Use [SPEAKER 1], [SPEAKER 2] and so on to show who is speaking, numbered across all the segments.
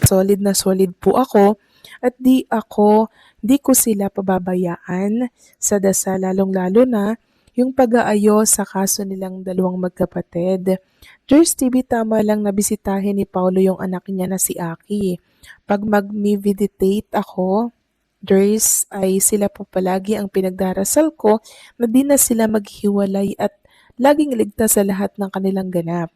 [SPEAKER 1] solid na solid po ako at di ko sila pababayaan sa dasal, lalong-lalo na yung pag-aayos sa kaso nilang dalawang magkapatid. Joyce TV, tama lang na bisitahin ni Paulo yung anak niya na si Aki. Pag mag-meditate ako, Joyce, ay sila po palagi ang pinagdarasal ko na di na sila maghiwalay at laging ligtas sa lahat ng kanilang ganap.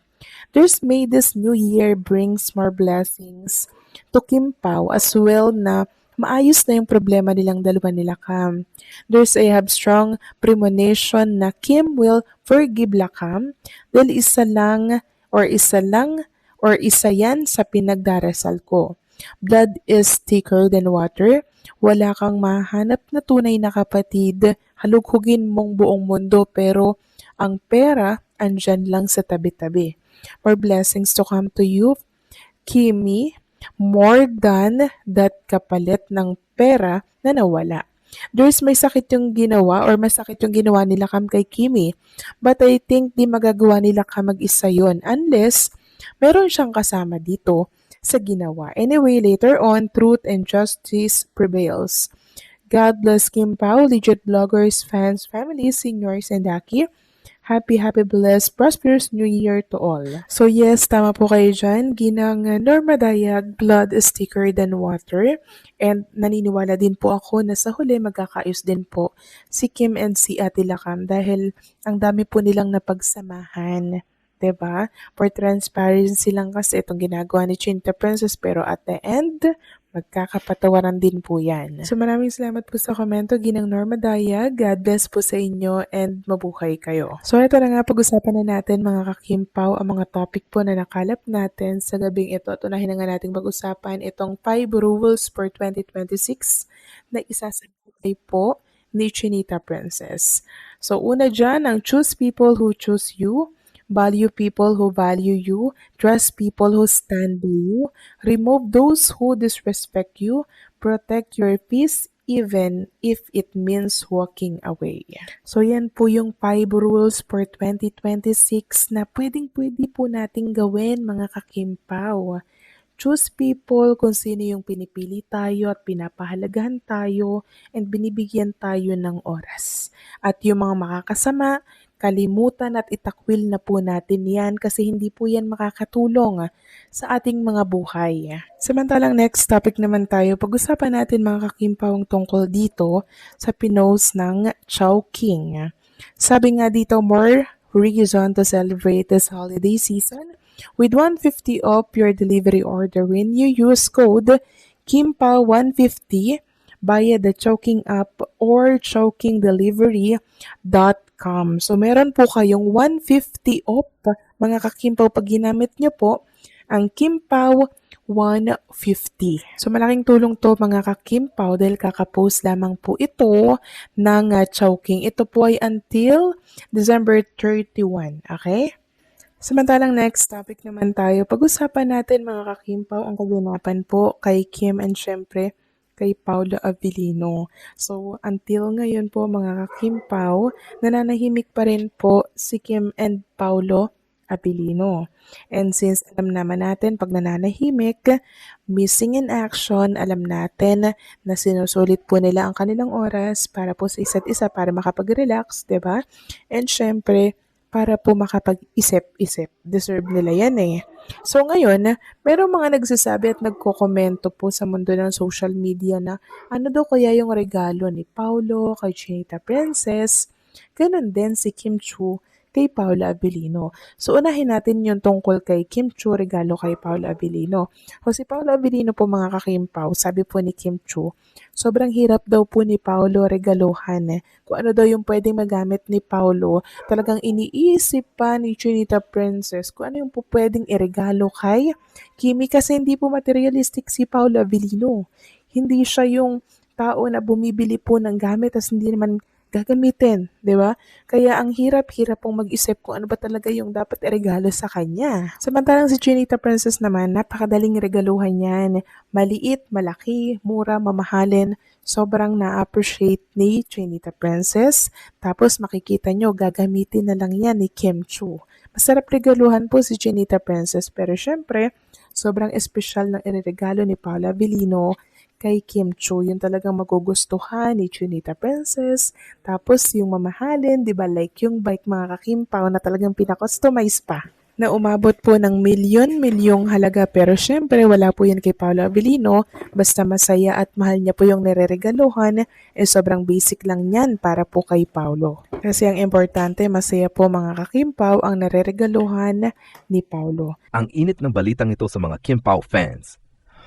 [SPEAKER 1] There's may this new year brings more blessings to Kim Pao as well na maayos na yung problema nilang dalawa nila Cam. I have strong premonition na Kim will forgive Lakam dahil isa yan sa pinagdarasal ko. Blood is thicker than water. Wala kang mahanap na tunay na kapatid. Halughugin mong buong mundo pero ang pera andyan lang sa tabi-tabi. More blessings to come to you, Kimi, more than that kapalit ng pera na nawala. There's may sakit yung ginawa or masakit yung ginawa nila Kam kay Kimi. But I think di magagawa nila Kam mag-isa yun unless meron siyang kasama dito sa ginawa. Anyway, later on, truth and justice prevails. God bless Kim Pao, legit bloggers, fans, family, seniors, and Aki. Happy, blessed, prosperous New Year to all. So yes, tama po kayo dyan. Ginang Norma Dayag, blood is thicker than water. And naniniwala din po ako na sa huli magkakaayos din po si Kim and si Ate Lakam dahil ang dami po nilang napagsamahan. 'Di ba? For transparency lang kasi itong ginagawa ni Chinta Princess pero at the end, magkakapatawaran din po yan. So maraming salamat po sa komento, Ginang Norma Daya. God bless po sa inyo and mabuhay kayo. So ito na nga, pag-usapan na natin mga kakimpaw ang mga topic po na nakalap natin sa gabing ito. At unahin na nga natin pag-usapan itong 5 rules for 2026 na isasabay po ni Chinita Princess. So una dyan, ang choose people who choose you. Value people who value you, trust people who stand by you, remove those who disrespect you, protect your peace even if it means walking away. So yan po yung 5 rules for 2026 na pwedeng-pwede po nating gawin mga kakimpaw. Choose people kung sino yung pinipili tayo at pinapahalagahan tayo and binibigyan tayo ng oras. At yung mga makakasama, kalimutan at itakwil na po natin yan kasi hindi po yan makakatulong sa ating mga buhay. Samantalang next topic naman tayo, pag-usapan natin mga kakimpawang tungkol dito sa pinost ng Chowking. Sabi nga dito, more reason to celebrate this holiday season with 150 off your delivery order when you use code KIMPA150 via the Chowking app or chowkingdelivery.com. So, meron po kayong 150 off, mga kakimpaw, pag ginamit nyo po ang Kimpaw 150. So, malaking tulong to mga kakimpaw dahil kakapost lamang po ito ng Chowking. Ito po ay until December 31. Okay? Samantalang next topic naman tayo. Pag-usapan natin mga kakimpaw ang kaganapan po kay Kim and syempre kay Paulo Abilino. So, until ngayon po mga kakimpaw, nananahimik pa rin po si Kim and Paulo Abilino. And since alam naman natin, pag nananahimik, missing in action, alam natin na sinusulit po nila ang kanilang oras para po sa isa't isa para makapag-relax, 'di ba? And syempre, para po makapag-isip-isip. Deserve nila yan eh. So ngayon, merong mga nagsasabi at nagkokomento po sa mundo ng social media na ano daw kaya yung regalo ni Paulo kay Chinita Princess. Ganon din si Kim Chu kay Paula Abilino. So unahin natin yung tungkol kay Kim Chu, regalo kay Paula Abilino. O si Paula Abilino po mga kakimpaw, sabi po ni Kim Chu, sobrang hirap daw po ni Paulo regaluhan. Kung ano daw yung pwedeng magamit ni Paulo, talagang iniisip pa ni Chinita Princess kung ano yung po pwedeng iregalo kay Kimi kasi hindi po materialistic si Paula Abilino. Hindi siya yung tao na bumibili po ng gamit at hindi naman gagamitin, di ba? Kaya ang hirap-hirap pong mag-isip kung ano ba talaga yung dapat iregalo sa kanya. Samantalang si Chinita Princess naman, napakadaling regaluhan yan. Maliit, malaki, mura, mamahalin. Sobrang na-appreciate ni Chinita Princess. Tapos makikita nyo, gagamitin na lang yan ni Kim Chu. Masarap regaluhan po si Chinita Princess pero syempre, Sobrang espesyal ng ireregalo ni Paula Avellino kay Kim Chiu. Yung talagang magugustuhan ni Chinita Princess. Tapos yung mamahalin, di ba? Like yung bike mga kakimpaw na talagang pinakustomize pa na umabot po ng milyon-milyong halaga. Pero syempre, wala po yan kay Paolo Avellino. Basta masaya at mahal niya po yung nireregaluhan, sobrang basic lang yan para po kay Paolo. Kasi ang importante, masaya po mga kakimpaw ang nireregaluhan ni Paolo.
[SPEAKER 2] Ang init ng balitang ito sa mga Kim Pao fans.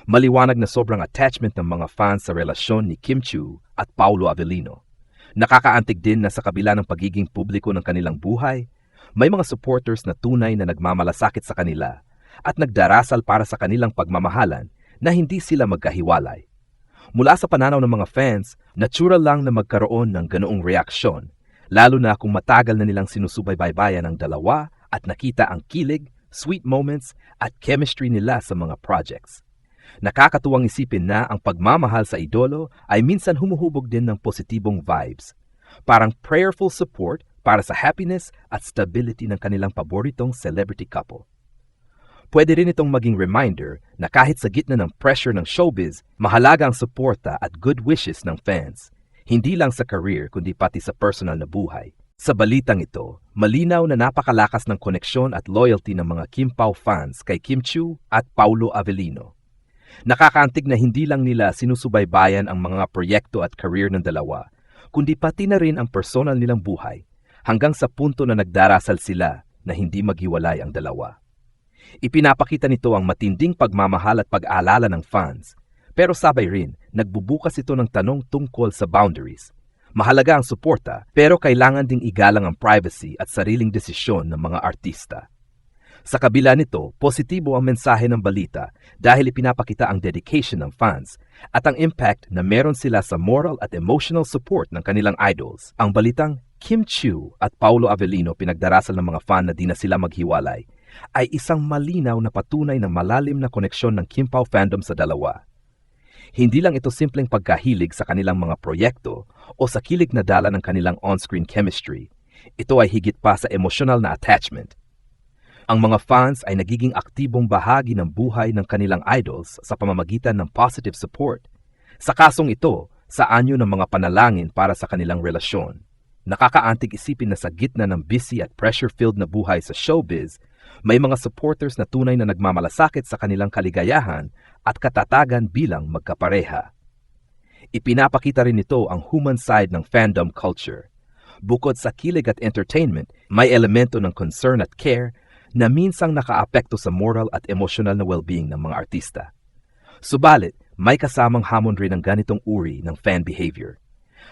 [SPEAKER 2] Maliwanag na sobrang attachment ng mga fans sa relasyon ni Kim Chiu at Paolo Avellino. Nakakaantig din na sa kabila ng pagiging publiko ng kanilang buhay, may mga supporters na tunay na nagmamalasakit sa kanila at nagdarasal para sa kanilang pagmamahalan na hindi sila magkahiwalay. Mula sa pananaw ng mga fans, natural lang na magkaroon ng ganoong reaksyon, lalo na kung matagal na nilang sinusubaybayan ang dalawa at nakita ang kilig, sweet moments at chemistry nila sa mga projects. Nakakatuwang isipin na ang pagmamahal sa idolo ay minsan humuhubog din ng positibong vibes, parang prayerful support para sa happiness at stability ng kanilang paboritong celebrity couple. Pwede rin itong maging reminder na kahit sa gitna ng pressure ng showbiz, mahalaga ang suporta at good wishes ng fans, hindi lang sa career kundi pati sa personal na buhay. Sa balitang ito, malinaw na napakalakas ng koneksyon at loyalty ng mga Kim Pao fans kay Kim Chiu at Paolo Avellino. Nakakaantig na hindi lang nila sinusubaybayan ang mga proyekto at career ng dalawa, kundi pati na rin ang personal nilang buhay, hanggang sa punto na nagdarasal sila na hindi maghiwalay ang dalawa. Ipinapakita nito ang matinding pagmamahal at pag-aalala ng fans, pero sabay rin, nagbubukas ito ng tanong tungkol sa boundaries. Mahalaga ang suporta, pero kailangan ding igalang ang privacy at sariling desisyon ng mga artista. Sa kabila nito, positibo ang mensahe ng balita dahil ipinapakita ang dedication ng fans at ang impact na meron sila sa moral at emotional support ng kanilang idols. Ang balitang Kim Chiu at Paolo Avellino pinagdarasal ng mga fan na di na sila maghiwalay ay isang malinaw na patunay ng malalim na koneksyon ng Kim Pao fandom sa dalawa. Hindi lang ito simpleng pagkahilig sa kanilang mga proyekto o sa kilig na dala ng kanilang on-screen chemistry. Ito ay higit pa sa emosyonal na attachment. Ang mga fans ay nagiging aktibong bahagi ng buhay ng kanilang idols sa pamamagitan ng positive support. Sa kasong ito, sa anyo ng mga panalangin para sa kanilang relasyon. Nakakaantig isipin na sa gitna ng busy at pressure-filled na buhay sa showbiz, may mga supporters na tunay na nagmamalasakit sa kanilang kaligayahan at katatagan bilang magkapareha. Ipinapakita rin ito ang human side ng fandom culture. Bukod sa kilig at entertainment, may elemento ng concern at care na minsang nakaapekto sa moral at emotional na well-being ng mga artista. Subalit, may kasamang hamon rin ng ganitong uri ng fan behavior.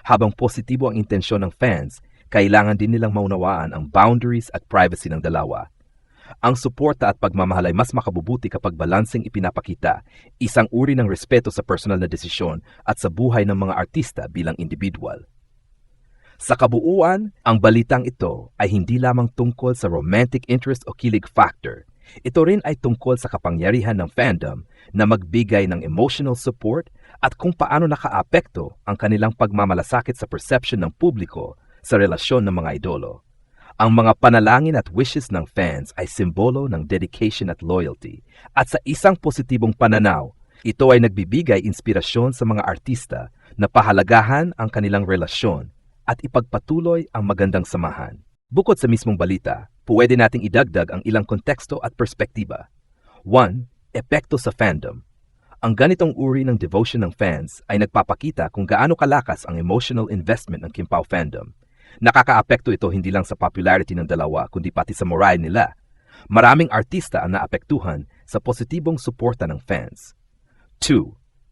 [SPEAKER 2] Habang positibo ang intensyon ng fans, kailangan din nilang maunawaan ang boundaries at privacy ng dalawa. Ang suporta at pagmamahal ay mas makabubuti kapag balanseng ipinapakita, isang uri ng respeto sa personal na desisyon at sa buhay ng mga artista bilang individual. Sa kabuuan, ang balitang ito ay hindi lamang tungkol sa romantic interest o kilig factor. Ito rin ay tungkol sa kapangyarihan ng fandom na magbigay ng emotional support at kung paano nakaapekto ang kanilang pagmamalasakit sa perception ng publiko sa relasyon ng mga idolo. Ang mga panalangin at wishes ng fans ay simbolo ng dedication at loyalty. At sa isang positibong pananaw, ito ay nagbibigay inspirasyon sa mga artista na pahalagahan ang kanilang relasyon at ipagpatuloy ang magandang samahan. Bukod sa mismong balita, pwede nating idagdag ang ilang konteksto at perspektiba. 1. Epekto sa fandom. Ang ganitong uri ng devotion ng fans ay nagpapakita kung gaano kalakas ang emotional investment ng Kim Pao fandom. Nakakaapekto ito hindi lang sa popularity ng dalawa kundi pati sa morale nila. Maraming artista ang naapektuhan sa positibong suporta ng fans. 2.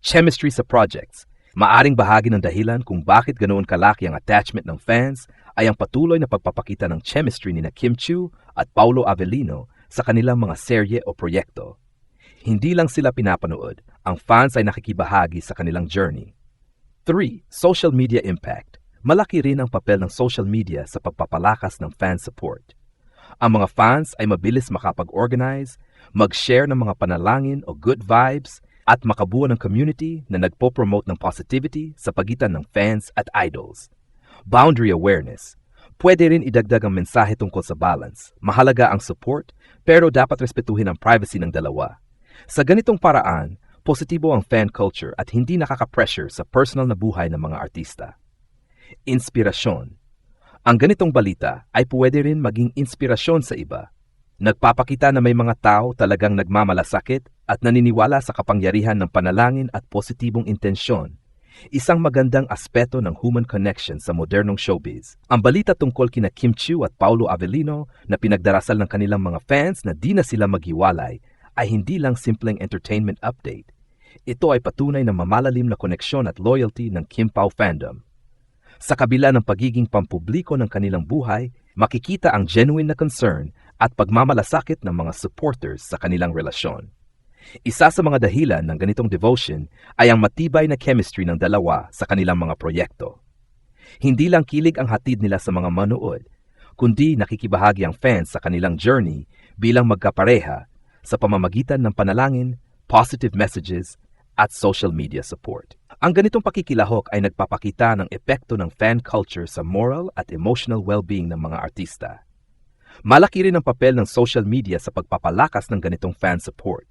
[SPEAKER 2] Chemistry sa projects. Maaring bahagi ng dahilan kung bakit ganoon kalaki ang attachment ng fans ay ang patuloy na pagpapakita ng chemistry ni Kim Chiu at Paolo Avellino sa kanilang mga serye o proyekto. Hindi lang sila pinapanood, ang fans ay nakikibahagi sa kanilang journey. 3. Social media impact. Malaki rin ang papel ng social media sa pagpapalakas ng fan support. Ang mga fans ay mabilis makapag-organize, mag-share ng mga panalangin o good vibes, at makabuo ng community na nagpo-promote ng positivity sa pagitan ng fans at idols. Boundary awareness. Pwede rin idagdag ang mensahe tungkol sa balance. Mahalaga ang support, pero dapat respetuhin ang privacy ng dalawa. Sa ganitong paraan, positibo ang fan culture at hindi nakaka-pressure sa personal na buhay ng mga artista. Inspirasyon. Ang ganitong balita ay pwede rin maging inspirasyon sa iba. Nagpapakita na may mga tao talagang nagmamalasakit at naniniwala sa kapangyarihan ng panalangin at positibong intensyon. Isang magandang aspeto ng human connection sa modernong showbiz. Ang balita tungkol kina Kim Chiu at Paulo Avellino na pinagdarasal ng kanilang mga fans na di na sila maghiwalay ay hindi lang simpleng entertainment update. Ito ay patunay ng mamalalim na koneksyon at loyalty ng Kim Pao fandom. Sa kabila ng pagiging pampubliko ng kanilang buhay, makikita ang genuine na concern at pagmamalasakit ng mga supporters sa kanilang relasyon. Isa sa mga dahilan ng ganitong devotion ay ang matibay na chemistry ng dalawa sa kanilang mga proyekto. Hindi lang kilig ang hatid nila sa mga manood, kundi nakikibahagi ang fans sa kanilang journey bilang magkapareha sa pamamagitan ng panalangin, positive messages, at social media support. Ang ganitong pakikilahok ay nagpapakita ng epekto ng fan culture sa moral at emotional well-being ng mga artista. Malaki rin ang papel ng social media sa pagpapalakas ng ganitong fan support.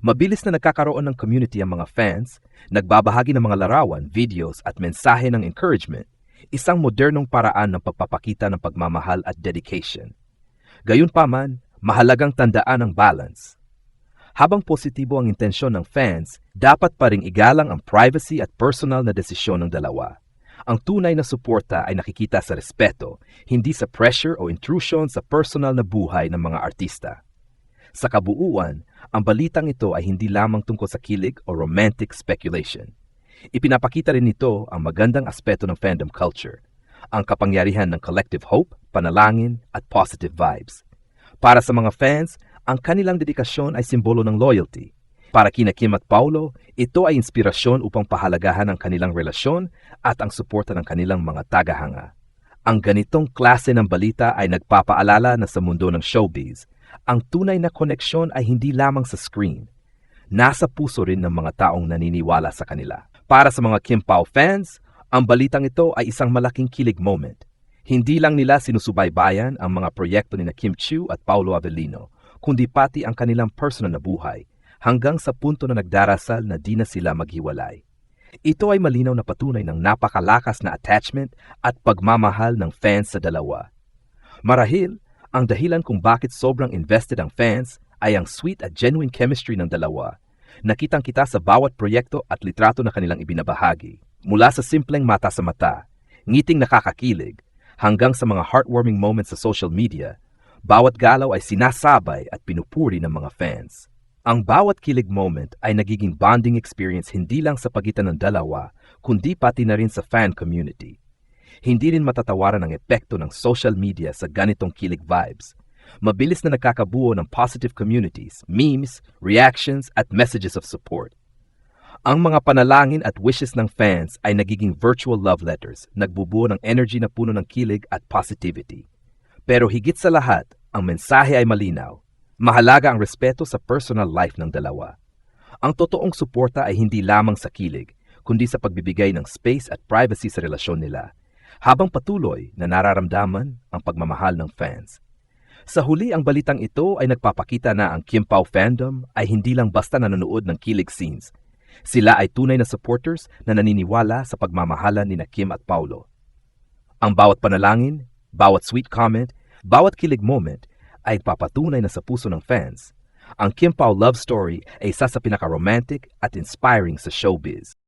[SPEAKER 2] Mabilis na nagkakaroon ng community ang mga fans, nagbabahagi ng mga larawan, videos at mensahe ng encouragement, isang modernong paraan ng pagpapakita ng pagmamahal at dedication. Gayunpaman, mahalagang tandaan ang balance. Habang positibo ang intensyon ng fans, dapat pa ring igalang ang privacy at personal na desisyon ng dalawa. Ang tunay na suporta ay nakikita sa respeto, hindi sa pressure o intrusion sa personal na buhay ng mga artista. Sa kabuuan, ang balitang ito ay hindi lamang tungkol sa kilig o romantic speculation. Ipinapakita rin nito ang magandang aspeto ng fandom culture, ang kapangyarihan ng collective hope, panalangin at positive vibes. Para sa mga fans, ang kanilang dedikasyon ay simbolo ng loyalty. Para kina Kim at Paulo, ito ay inspirasyon upang pahalagahan ang kanilang relasyon at ang suporta ng kanilang mga tagahanga. Ang ganitong klase ng balita ay nagpapaalala na sa mundo ng showbiz, ang tunay na koneksyon ay hindi lamang sa screen. Nasa puso rin ng mga taong naniniwala sa kanila. Para sa mga Kim Pao fans, ang balitang ito ay isang malaking kilig moment. Hindi lang nila sinusubaybayan ang mga proyekto ni Kim Chiu at Paulo Avellino, kundi pati ang kanilang personal na buhay, hanggang sa punto na nagdarasal na di na sila maghiwalay. Ito ay malinaw na patunay ng napakalakas na attachment at pagmamahal ng fans sa dalawa. Marahil, ang dahilan kung bakit sobrang invested ang fans ay ang sweet at genuine chemistry ng dalawa. Nakitang-kita sa bawat proyekto at litrato na kanilang ibinabahagi. Mula sa simpleng mata sa mata, ngiting nakakakilig, hanggang sa mga heartwarming moments sa social media, bawat galaw ay sinasabay at pinupuri ng mga fans. Ang bawat kilig moment ay nagiging bonding experience hindi lang sa pagitan ng dalawa, kundi pati na rin sa fan community. Hindi rin matatawaran ang epekto ng social media sa ganitong kilig vibes. Mabilis na nagkakabuo ng positive communities, memes, reactions at messages of support. Ang mga panalangin at wishes ng fans ay nagiging virtual love letters, nagbubuo ng energy na puno ng kilig at positivity. Pero higit sa lahat, ang mensahe ay malinaw. Mahalaga ang respeto sa personal life ng dalawa. Ang totoong suporta ay hindi lamang sa kilig, kundi sa pagbibigay ng space at privacy sa relasyon nila, habang patuloy na nararamdaman ang pagmamahal ng fans. Sa huli, ang balitang ito ay nagpapakita na ang Kim Pao fandom ay hindi lang basta nanonood ng kilig scenes. Sila ay tunay na supporters na naniniwala sa pagmamahalan ni Kim at Paulo. Ang bawat panalangin, bawat sweet comment, bawat kilig moment ay papatunay na sa puso ng fans. Ang Kim Pao love story ay isa sa pinaka-romantic at inspiring sa showbiz.